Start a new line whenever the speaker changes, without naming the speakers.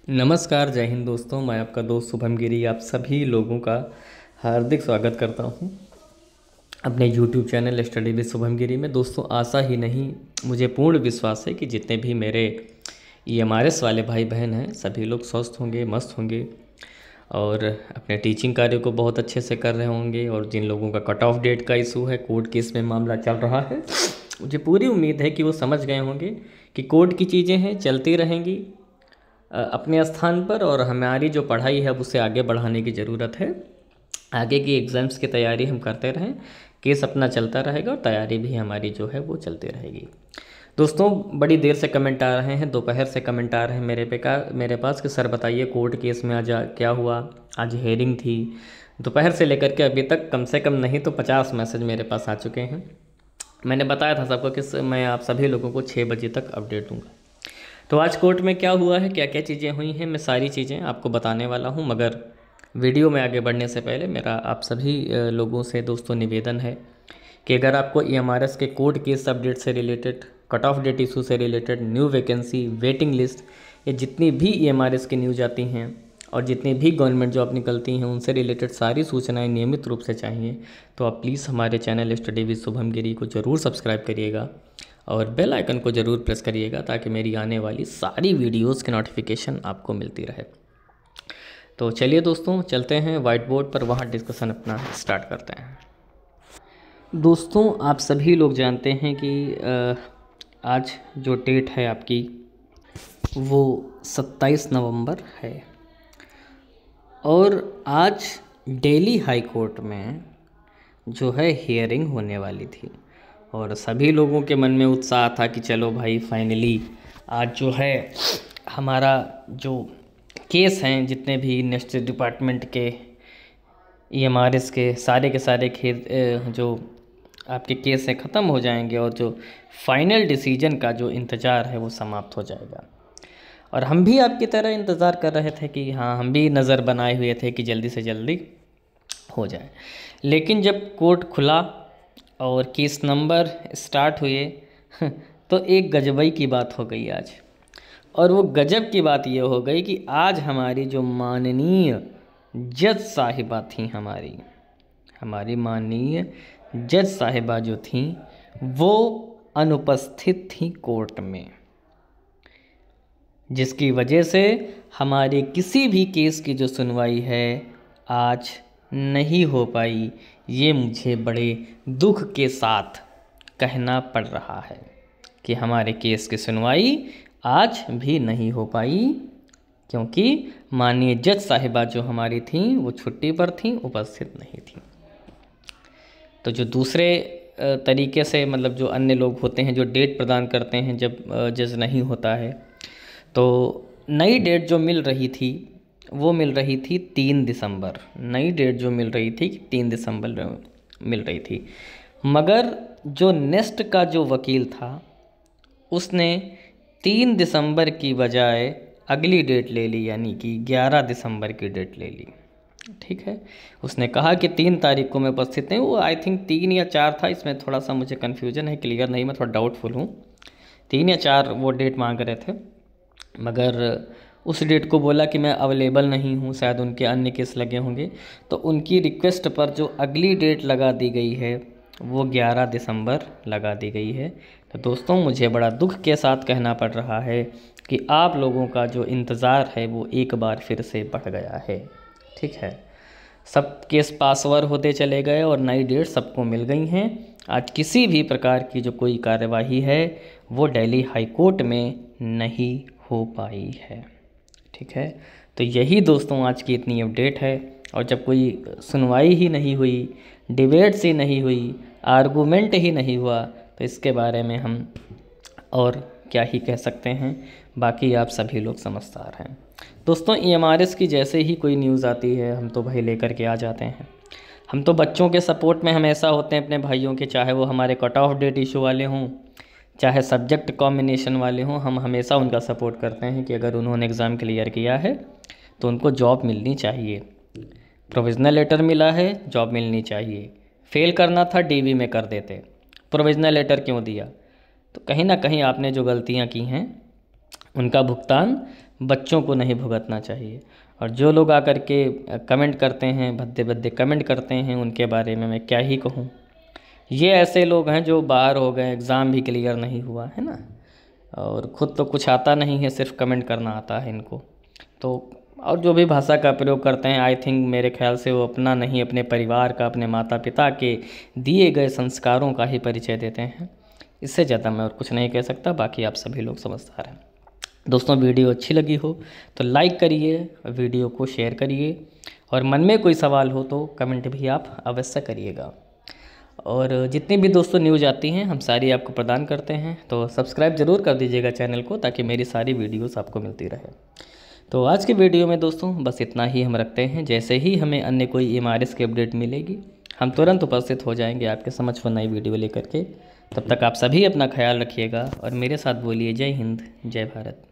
नमस्कार, जय हिंद दोस्तों। मैं आपका दोस्त शुभम गिरी आप सभी लोगों का हार्दिक स्वागत करता हूं अपने YouTube channel study with Shubham Giri में। दोस्तों, आशा ही नहीं मुझे पूर्ण विश्वास है कि जितने भी मेरे EMRS वाले भाई बहन हैं सभी लोग स्वस्थ होंगे, मस्त होंगे और अपने टीचिंग कार्य को बहुत अच्छे से कर रहे होंगे। और जिन लोगों का कट ऑफ डेट का इशू है, कोर्ट केस में मामला चल रहा है, मुझे पूरी उम्मीद है कि वो समझ गए होंगे कि कोर्ट की चीज़ें हैं, चलती रहेंगी अपने स्थान पर। और हमारी जो पढ़ाई है उसे आगे बढ़ाने की ज़रूरत है। आगे की एग्ज़ाम्स की तैयारी हम करते रहें, केस अपना चलता रहेगा और तैयारी भी हमारी जो है वो चलती रहेगी। दोस्तों, बड़ी देर से कमेंट आ रहे हैं, दोपहर से कमेंट आ रहे हैं मेरे पास कि सर बताइए कोर्ट केस में आज क्या हुआ। आज हेयरिंग थी, दोपहर से लेकर के अभी तक कम से कम नहीं तो 50 मैसेज मेरे पास आ चुके हैं। मैंने बताया था सबको कि मैं आप सभी लोगों को 6 बजे तक अपडेट दूंगा। तो आज कोर्ट में क्या हुआ है, क्या क्या चीज़ें हुई हैं, मैं सारी चीज़ें आपको बताने वाला हूं। मगर वीडियो में आगे बढ़ने से पहले मेरा आप सभी लोगों से दोस्तों निवेदन है कि अगर आपको EMRS के कोर्ट केस अपडेट से related, cut off date issue से related, new vacancy, waiting list, या जितनी भी EMRS की न्यूज आती हैं और जितनी भी गवर्नमेंट जॉब निकलती हैं उनसे रिलेटेड सारी सूचनाएं नियमित रूप से चाहिए, तो आप प्लीज़ हमारे चैनल स्टडी विद शुभम गिरी को ज़रूर सब्सक्राइब करिएगा और बेल आइकन को ज़रूर प्रेस करिएगा ताकि मेरी आने वाली सारी वीडियोस की नोटिफिकेशन आपको मिलती रहे। तो चलिए दोस्तों, चलते हैं वाइट बोर्ड पर, वहाँ डिस्कशन अपना स्टार्ट करते हैं। दोस्तों, आप सभी लोग जानते हैं कि आज जो डेट है आपकी वो 27 नवंबर है और आज दिल्ली हाई कोर्ट में जो है हियरिंग होने वाली थी और सभी लोगों के मन में उत्साह था कि चलो भाई फाइनली आज जो है हमारा जो केस हैं, जितने भी नेक्स्ट डिपार्टमेंट के EMRS के सारे जो आपके केस हैं ख़त्म हो जाएंगे और जो फाइनल डिसीजन का जो इंतज़ार है वो समाप्त हो जाएगा। और हम भी आपकी तरह इंतज़ार कर रहे थे कि हाँ, हम भी नज़र बनाए हुए थे कि जल्दी से जल्दी हो जाए। लेकिन जब कोर्ट खुला और केस नंबर स्टार्ट हुए तो एक गजबई की बात हो गई आज। और वो गजब की बात ये हो गई कि आज हमारी जो माननीय जज साहिबा थी, हमारी माननीय जज साहिबा जो थी वो अनुपस्थित थी कोर्ट में, जिसकी वजह से हमारे किसी भी केस की जो सुनवाई है आज नहीं हो पाई। ये मुझे बड़े दुख के साथ कहना पड़ रहा है कि हमारे केस की सुनवाई आज भी नहीं हो पाई, क्योंकि माननीय जज साहिबा जो हमारी थीं वो छुट्टी पर थीं, उपस्थित नहीं थीं। तो जो दूसरे तरीके से, मतलब जो अन्य लोग होते हैं जो डेट प्रदान करते हैं जब जज नहीं होता है, तो नई डेट जो मिल रही थी वो मिल रही थी 3 दिसंबर। नई डेट जो मिल रही थी 3 दिसंबर मिल रही थी। मगर जो नेक्स्ट का जो वकील था उसने 3 दिसंबर की बजाय अगली डेट ले ली, यानी कि 11 दिसंबर की डेट ले ली। ठीक है, उसने कहा कि 3 तारीख को मैं उपस्थित नहीं। वो आई थिंक 3 या 4 था, इसमें थोड़ा सा मुझे कन्फ्यूजन है, क्लियर नहीं, मैं थोड़ा डाउटफुल हूँ। 3 या 4 वो डेट मांग रहे थे, मगर उस डेट को बोला कि मैं अवेलेबल नहीं हूँ, शायद उनके अन्य केस लगे होंगे। तो उनकी रिक्वेस्ट पर जो अगली डेट लगा दी गई है वो 11 दिसंबर लगा दी गई है। तो दोस्तों, मुझे बड़ा दुख के साथ कहना पड़ रहा है कि आप लोगों का जो इंतज़ार है वो एक बार फिर से बढ़ गया है। ठीक है, सब केस पासवर होते चले गए और नई डेट सबको मिल गई हैं। आज किसी भी प्रकार की जो कोई कार्यवाही है वो दिल्ली हाई कोर्ट में नहीं हो पाई है। ठीक है, तो यही दोस्तों आज की इतनी अपडेट है। और जब कोई सुनवाई ही नहीं हुई, डिबेट्स ही नहीं हुई, आर्गूमेंट ही नहीं हुआ, तो इसके बारे में हम और क्या ही कह सकते हैं। बाकी आप सभी लोग समझदार हैं। दोस्तों, EMRS की जैसे ही कोई न्यूज़ आती है हम तो भाई लेकर के आ जाते हैं। हम तो बच्चों के सपोर्ट में हमेशा होते हैं, अपने भाइयों के, चाहे वो हमारे कट ऑफ डेट इशू वाले हों, चाहे सब्जेक्ट कॉम्बिनेशन वाले हों, हम हमेशा उनका सपोर्ट करते हैं कि अगर उन्होंने एग्ज़ाम क्लियर किया है तो उनको जॉब मिलनी चाहिए। प्रोविज़नल लेटर मिला है, जॉब मिलनी चाहिए। फेल करना था DV में कर देते, प्रोविज़नल लेटर क्यों दिया? तो कहीं ना कहीं आपने जो गलतियां की हैं उनका भुगतान बच्चों को नहीं भुगतना चाहिए। और जो लोग आकर के कमेंट करते हैं, भद्दे भद्दे कमेंट करते हैं, उनके बारे में मैं क्या ही कहूँ। ये ऐसे लोग हैं जो बाहर हो गए, एग्ज़ाम भी क्लियर नहीं हुआ है ना, और ख़ुद तो कुछ आता नहीं है, सिर्फ कमेंट करना आता है इनको। तो और जो भी भाषा का प्रयोग करते हैं, आई थिंक मेरे ख्याल से वो अपना नहीं, अपने परिवार का, अपने माता पिता के दिए गए संस्कारों का ही परिचय देते हैं। इससे ज़्यादा मैं और कुछ नहीं कह सकता। बाकी आप सभी लोग समझदार हैं। दोस्तों, वीडियो अच्छी लगी हो तो लाइक करिए, वीडियो को शेयर करिए, और मन में कोई सवाल हो तो कमेंट भी आप अवश्य करिएगा। और जितनी भी दोस्तों न्यूज़ आती हैं हम सारी आपको प्रदान करते हैं, तो सब्सक्राइब ज़रूर कर दीजिएगा चैनल को, ताकि मेरी सारी वीडियोस आपको मिलती रहे। तो आज की वीडियो में दोस्तों बस इतना ही हम रखते हैं। जैसे ही हमें अन्य कोई MRS की अपडेट मिलेगी, हम तुरंत उपस्थित हो जाएंगे आपके समक्ष वो नई वीडियो लेकर के। तब तक आप सभी अपना ख्याल रखिएगा और मेरे साथ बोलिए जय हिंद, जय भारत।